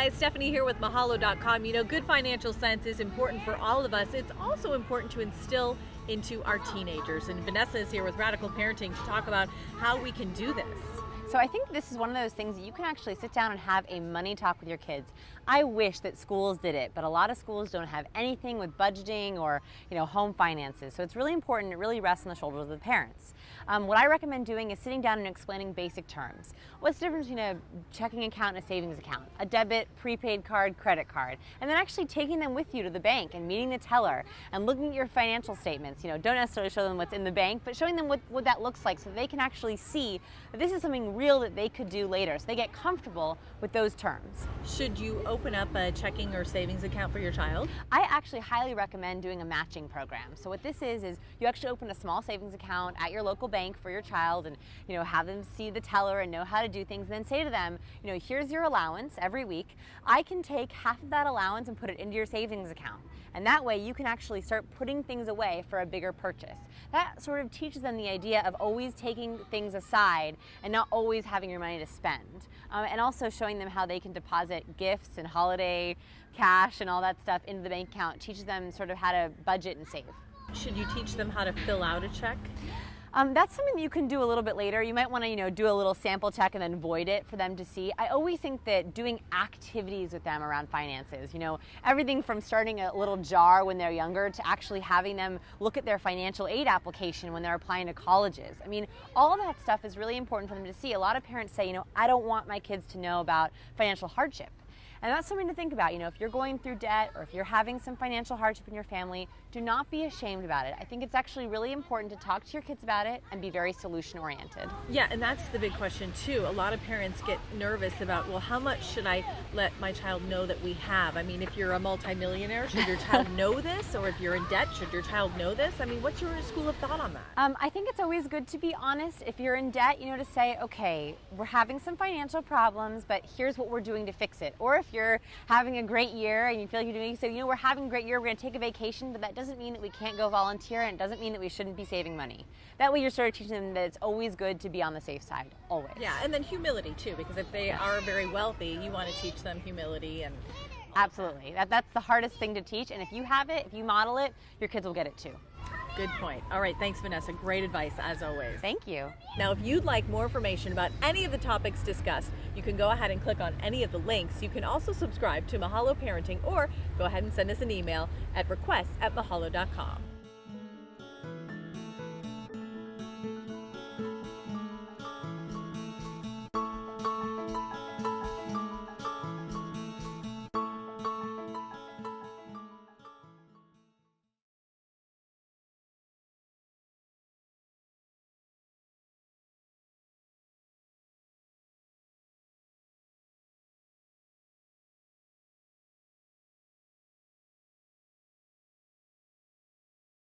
guys, Stephanie here with Mahalo.com. You know, good financial sense is important for all of us. It's also important to instill into our teenagers. And Vanessa is here with Radical Parenting to talk about how we can do this. So I think this is one of those things that you can actually sit down and have a money talk with your kids. I wish that schools did it, but a lot of schools don't have anything with budgeting or, home finances. So it's really important. It really rests on the shoulders of the parents. What I recommend doing is sitting down and explaining basic terms. What's the difference between a checking account and a savings account? A debit, prepaid card, credit card. And then actually taking them with you to the bank and meeting the teller and looking at your financial statements. Don't necessarily show them what's in the bank, but showing them what that looks like so they can actually see that this is something real that they could do later, so they get comfortable with those terms. Should you open up a checking or savings account for your child? I actually highly recommend doing a matching program. So what this is you actually open a small savings account at your local bank for your child and have them see the teller and know how to do things, and then say to them, here's your allowance every week. I can take half of that allowance and put it into your savings account. And that way you can actually start putting things away for a bigger purchase. That sort of teaches them the idea of always taking things aside and not always having your money to spend. And also showing them how they can deposit gifts and holiday cash and all that stuff into the bank account teaches them sort of how to budget and save. Should you teach them how to fill out a check? That's something that you can do a little bit later. You might want to, do a little sample check and then void it for them to see. I always think that doing activities with them around finances, everything from starting a little jar when they're younger to actually having them look at their financial aid application when they're applying to colleges. I mean, all of that stuff is really important for them to see. A lot of parents say, I don't want my kids to know about financial hardship. And that's something to think about. If you're going through debt or if you're having some financial hardship in your family, do not be ashamed about it. I think it's actually really important to talk to your kids about it and be very solution oriented. Yeah, and that's the big question too. A lot of parents get nervous about, well, how much should I let my child know that we have? I mean, if you're a multimillionaire, should your child know this? Or if you're in debt, should your child know this? I mean, what's your school of thought on that? I think it's always good to be honest. If you're in debt, to say, okay, we're having some financial problems, but here's what we're doing to fix it. Or if you're having a great year and you feel like you're doing so, we're having a great year, we're going to take a vacation, but that doesn't mean that we can't go volunteer, and it doesn't mean that we shouldn't be saving money. That way you're sort of teaching them that it's always good to be on the safe side, always. Yeah, and then humility too, because if they are very wealthy, you want to teach them humility and absolutely. That's the hardest thing to teach, and if you have it, if you model it, your kids will get it too. Good point. All right, thanks, Vanessa. Great advice, as always. Thank you. Now, if you'd like more information about any of the topics discussed, you can go ahead and click on any of the links. You can also subscribe to Mahalo Parenting or go ahead and send us an email at requests@mahalo.com.